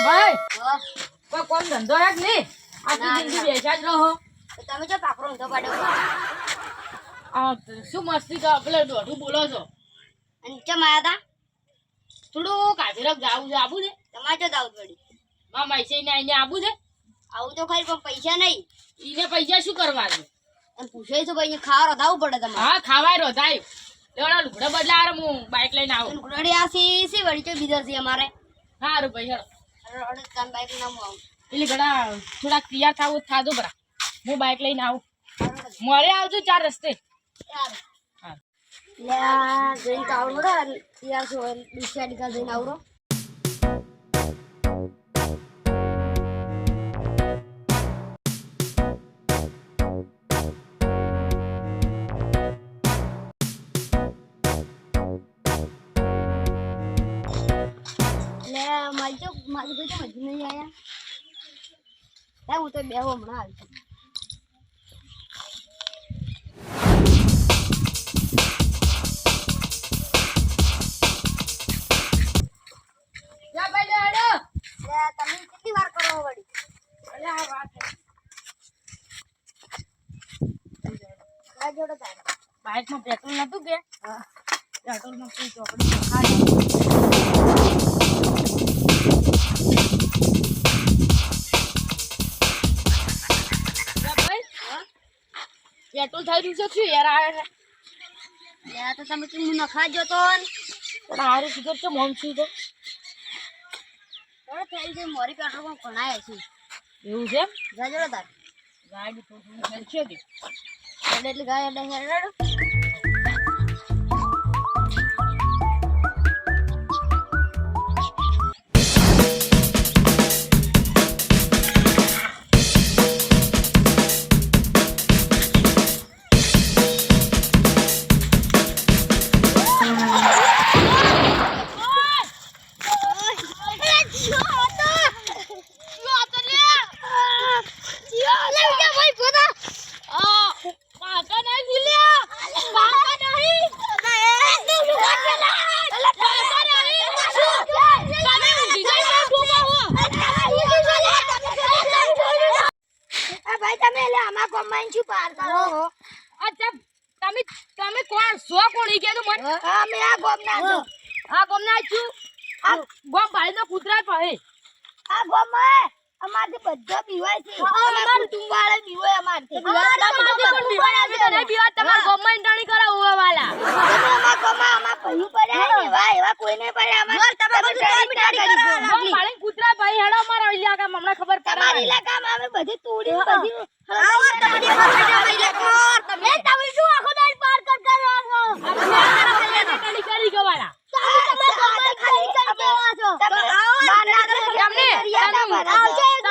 ભાઈ હા કોઈ કોમ ધંધો હે કે નહીં? આખી જિંદગી બેઠા જ રહો. તો તમે જો પાકરો ઊંધો પાડ્યો આ શું મસ્તી કરો પેલે દોઢું બોલો છો? અને ચમ આયા તા થોડું કાઢીરક જાવું છે આબુ છે તમારે જો દાઉદ પડી માં મૈસઈ ને આઈને આબુ છે. આવું તો ખરી પણ પૈસા નહીં ઈને પૈસા શું કરવા છે? અને પૂછે તો ભાઈ ખાવા રધાવું પડે તમારે હા ખાવાય રોધાય લેવડા લુગડા બદલા હું બાઈક લઈને આવું. ઘોડી આ સી વળી તો બીજા છે અમારે સારું ભાઈ હેડો. અડે કામ બાઈક લઈને આવું એટલે ઘણા થોડાક તૈયાર થાવું થાજો બરા હું બાઈક લઈને આવું. મોરે આવજો 4 રસ્તે. યાર હા લે આ જઈને કાવડ પડે યાર છો દુસરા ડીકા જઈને આવરો લે મારી કોઈ તો મજી નહીં આયા હું તો બેહો હમણાં આવી છું જા ભાઈ લે હેડો. લે તમે કેટલી વાર કરો વળી અલે આ વાત છે. આ જોડો તારે બાઈકમાં પેટ્રોલ નતું કે? હા પેટ્રોલમાં કોઈ ચોકડી ખાલી. ભાઈ હા પેટ્રોલ થઈ રહ્યું છે શું યાર આવે છે લે તો તમે તું નખાજો તો પણ હારું કીધું છે મોમ છું તો થોડો થઈ જાય મોરી પેટ્રોલ પણ ઘણાય છે એવું છે. જાજો તાર ગાડી થોડું મેલશે કે એટલે ગાય એટલે હેરડો ભાઈ તમે એટલે આમાં કોમ્બાઈન શું પાર કરો અચ્છા તમે તમે કોણ છો? કોણ ઈ કીધું મને? અમે આ ગોમના છો આ ગોમના છું. આ ગોમ ભાઈનો કૂતરા પાસે આ ગોમાં અમારથી બધા બીવાય છે અમાર કુટુંબ વાળા બીવાય અમારથી તમારથી પણ બીવાય આવી તો નહીં બીવાય. તમારા ગોમમાં ઇન્ટરણી કરો હોવા વાલા. અમાર ગોમાં અમાર ભયું પડ્યા એવા એવા કોઈ નહીં પડ્યા અમાર તમે ગોમ ભાઈને કૂતરા ભાઈ હેડો અમારા ઇલાકામાં હમણાં ખબર પડે. તમારા ઇલાકામાં અમે બધી તોડી બધી તમે શું આખો દાડ પાર કરો ઇન્ટરણી કરી ગવાલા.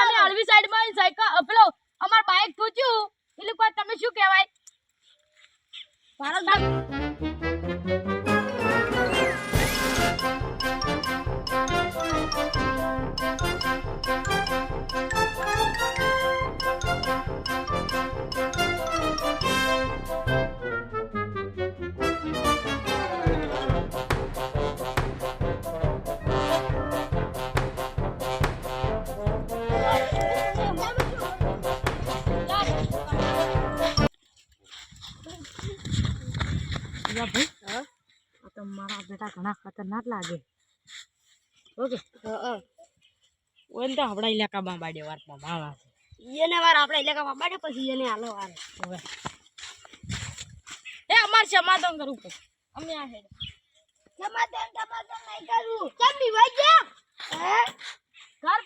તમે હળવી સાઈડમાં સાયકલ પેલો અમાર બાઈક પૂછ્યું એટલે કોઈ તમે શું કહેવાય? ભાઈ તમારા બેટા ઘણા ખતરનાક લાગે. ઓકે ઓન તો આપણા ઇલાકામાં બાડે વાર માવા એને વાર આપણા ઇલાકામાં બાડે પછી એને હાલો વાર હવે એ અમાર સમાધાન કરવું પડે. અમે આ હેડ સમાધાન નહીં કરું કેમ બીવાઈ ગયા હે ઘર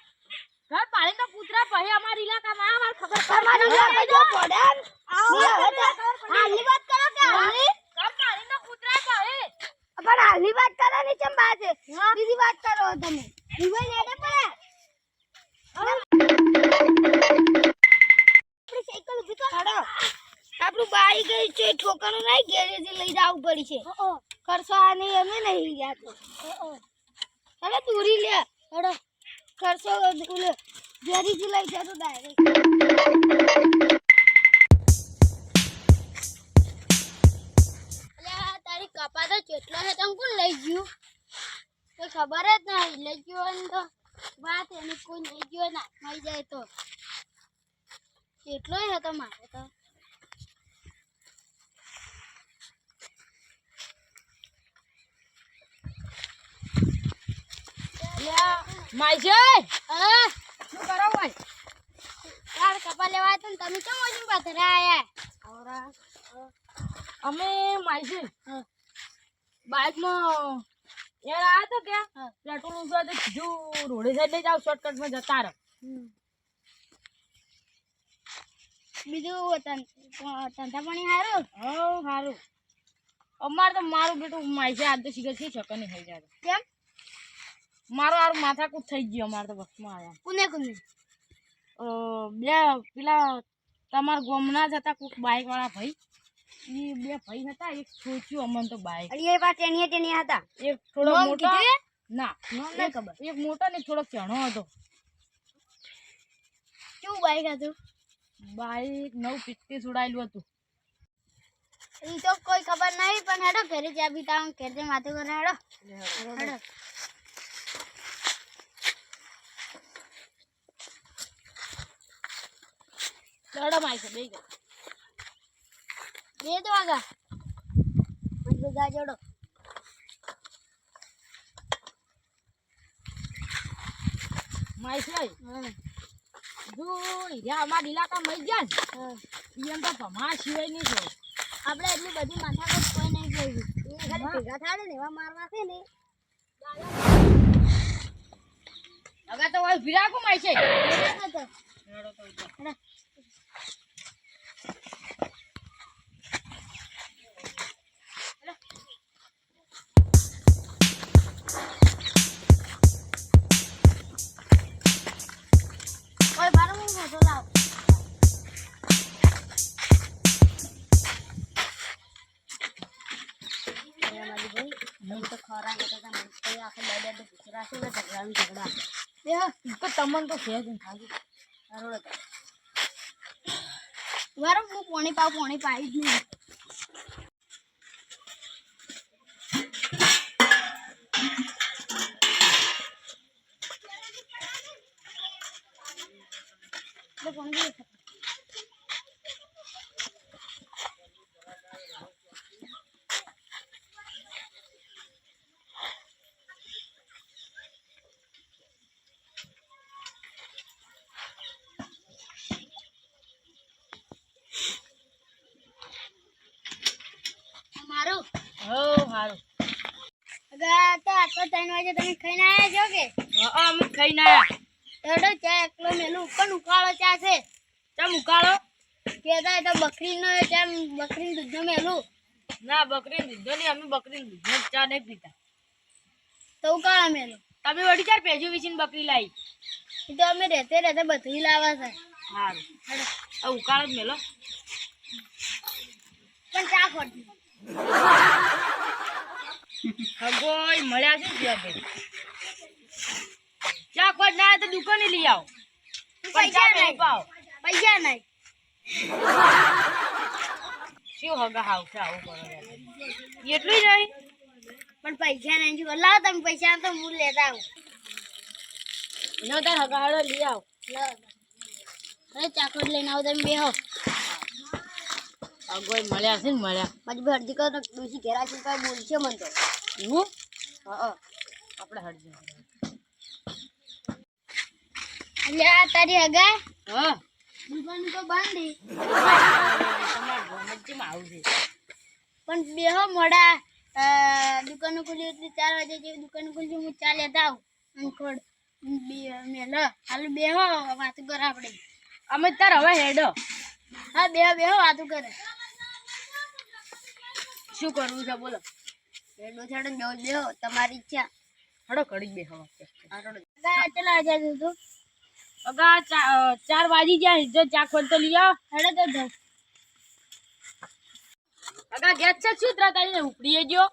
ઘર પાડીને કૂતરા પહે અમારા ઇલાકામાં આ વાર ખબર તમારી ઇલાકા જો પડે હાલી વાત કરો કે હાલી ઘર પાડીને કૂતરા પહે પણ હાલી વાત કરો ને ચમ બાત છે બીજી વાત કરો તમે બીવાઈ લેડે પડે આપણી સાયકલ ઉભી કર હાડો આપણું બાઈ ગઈ છે ઠોકાનું નહીં ગેરેજ લઈ જવું પડી છે ખર્ચો આ નહીં અમે નહીં ગયા તો ચાલો દૂરી લે હાડો ખર્ચો ઓલે ગેરેજ લઈ જતો ડાયરેક્ટ તારી કપા તો કેટલો છે તને કોણ લઈ ગયું કોઈ ખબર જ નહીં લઈ ગયો ને તો વાત એને કોઈ નહીં ગયો ના મળી જાય તો એટલો હતો મારે તો માઈજી હા શું કરો ભાઈ તાર કપા લેવા હતા ને તમે કેમ ઓછી પથરા આયા અમે માઈજી હા બાઇકમાં યાર આ તો હા. ત્યાં પેટ્રોલ ઉભા તો કીધું રોડે સાઈડ લઈ જાવ શોર્ટકટમાં જતા રહો બીજું ધંધા પાણી સારું હવ સારું અમારે તો મારું બેટું માઈજી આજ તો શીખર છે શકર નહીં થઈ જાય કેમ મારું હારું માથાકૂટ થઈ ગયું અમારે તો બસમાં આવ્યા કોને કોને બે પેલા તમારા ગામના જ હતા કોઈક બાઇક વાળા ભાઈ એ બે ભાઈ હતા એક સોચ્યું અમને તો બાઇક અરે એ પાસ ટેણીયા હતા એક થોડો નામ મોટો કીધું? ના નહીં ખબર. એક મોટો ને એક થોડો ચણો હતો કેવું બાઈક હતું બાઇક 950 ઉડાયેલું હતું એ તો કોઈ ખબર નહીં પણ હેડો ઘરે ચા પીતા હું ઘરે જઈને વાતો કરે હેડો હેડો લડો માઈ બે ગયો બે તો આગા બધા જોડો માઈ છે જો યા અમારા ઇલાકા મળી ગયા ને એમ તો તમારા સિવાય નહીં છે આપણે એટલી બધી માથાકૂટ કોઈ નહીં જોયું એ ખાલી ભેગા થાય ને એવા મારવા છે ને અગા તો ઓય ભીરાકો માઈ છે ઓય બારો હું ફોટો લાવ તો તમને તો છે જ ખાલી બારો હું પોણી પાઈ જ નહીં મારું હો હારું અગા તો આટલો 3 વાગે તમે ખાઈને આયા છો કે હા અમે ખાઈને આયા એડો ચા એકલો મેલું ઉપર ઉકાળો ચા છે ચમ ઉકાળો કેતા તો બકરીનો ચા બકરી દૂધનો મેલું ના બકરી દૂધો નહીં અમે બકરી દૂધનો ચા નહીં પીતા તો ઉકાળા મેલું તમે વળી ચાર પેજો વીસીને બકરી લાવી એ તો અમે રહેતે બધું લાવવા છે હારું હવે ઉકાળો જ મેલો પણ ચા ખોટી હગોય મળ્યા છે ત્યાં ભાઈ ચા ખોટ ના આવે તો દુકાને લઈ આવો પૈસા નહીં નહીં પાવ પૈસા નહીં શું હગા હાવ છે આવું કરો એટલું જ નહીં પણ પૈસા નહીં જો લાવ તમે પૈસા તો હું લેતા આવું નો તાર હગાડો લઈ આવ લાવ અરે ચાકોટ લઈને આવો તમે બેહો હગોય મળ્યા છે ને મળ્યા પછી ભરજી કરો ડોસી ઘેરા છે કોઈ બોલશે મન તો હું હા આપણે હટજો એટલે આ તારી હગા હા દુકાન તો બાંધી તમારા ગોમતજીમાં આવું છે પણ બેહો મોડા દુકાન ખુલી એટલે 4 વાગે જેવી દુકાન ખુલી હું ચા લેતા આવું અને ખોડ મેલો હાલ બેહો વાતો કર આપણે અમે તાર હવે હેડો હા બેહો વાતો કરે શું કરવું છે બોલો બેડો છાડો બેહો તમારી ઈચ્છા હડો કડી બે હવા ચલા જા તું અગા 4 વાગી ગયા જો ચા ખોટ તો લઈ આવ હેડો તો જાવ અગા ગેસ છે શું ત્રા તારી ઉપડીએ ગયો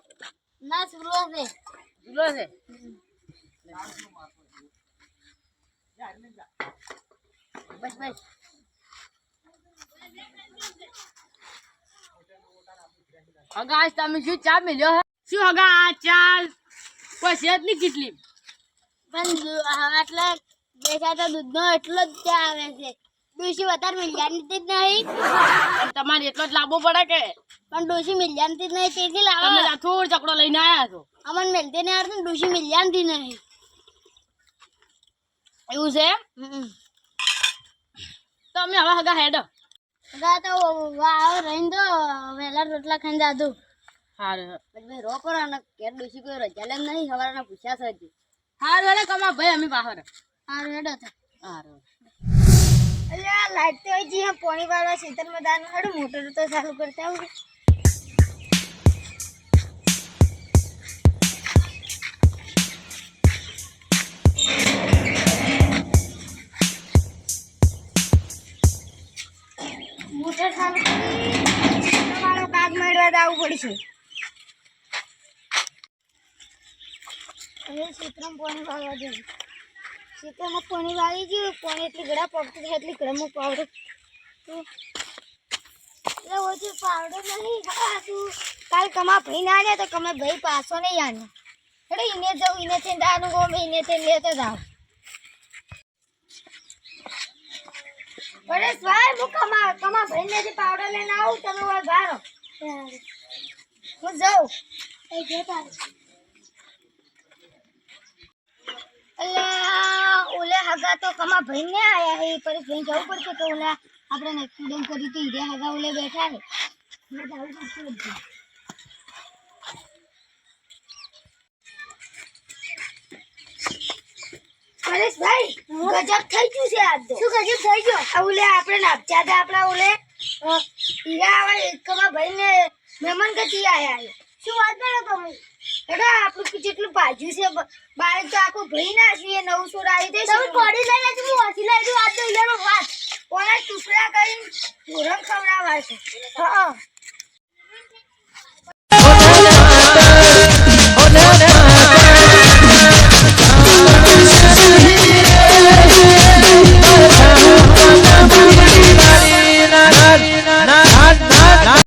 ના સુરો છે ઉલો છે બસ બસ અગા આજ તમે શું ચા મેલ્યો હે શું અગા આ ચા કોઈ સેત ની કેટલી પણ એટલે બેસાતા દૂધનો એટલો જ ચા આવે છે ડોશી વધારે મિલજાની જ નહીં તમારે એટલો જ લાવવો પડે કે પણ ડોશી મિલજાની જ નહીં તેથી લાવો તમે થોડ ચકડો લઈને આયા છો અમન મિલતી નહીં આવડતું ડોશી મિલજાની નહીં એવું છે તો અમે હવે હગા હેડ તો આવો રહીને તો વહેલા રોટલા ખાઈને જાદું હારું પછી રો કરો ને ઘેર ડોશી કોઈ રજા લે નહીં સવારના પૂછ્યા છે હજી હારું હેડે કમા ભાઈ અમે બહાર હારું હેડો તો હારું અરે આ લાઈટ તો હોય જી પાણી વાળા ખેતરમાં દાન હાડું મોટર તો ચાલુ કરતા આવું મોટર ચાલુ કરી તમારો કાગ મેળવા આવવું પડશે હવે ખેતરમાં પાણી વાળવા જવું ખેતરમાં પાણી વાળી ગયું પાણી એટલી ગળા પકતું છે એટલી ગળામાં પાવડો એટલે ઓછી પાવડો નહીં હા તું કાલ કમા ભાઈ ના આને તો કમે ભાઈ પાછો નહીં આને એટલે એને જવું એને થઈને દાનું ગોમ એને થઈને લેતો જાવ પરેશભાઈ હું કમા ભાઈ ને પાવડો લઈને આવું તમે ઓય ગારો હું જાઉં એ જોતા ઓલે હગા તો કમા ભાઈ ને આયા હે પરેશ ભાઈ જવું પડશે તો ઓલા આપણે એક્સિડન્ટ કરી તો હીરે હગા ઓલે બેઠા હે મેં જાવું પડશે પરેશભાઈ ગજબ થઈ ગયું છે આજ તો શું ગજબ થઈ ગયો આ ઓલે આપણે નાપચા હતા આપણા ઓલે હીરા આવે કમા ભાઈ ને મહેમાન ગતિ આયા હે શું વાત કરો તમે એડા આપણું જેટલું ભાજ્યું છે બાર તો આખું ભઈ ના છે નવું સોર આવી દે તમે કોડી લઈને હું હસી લઈ દઉં આ તો ઈયાનો વાત ઓલા ટુકડા કરીને ધોરણ ખવડાવવા છે હા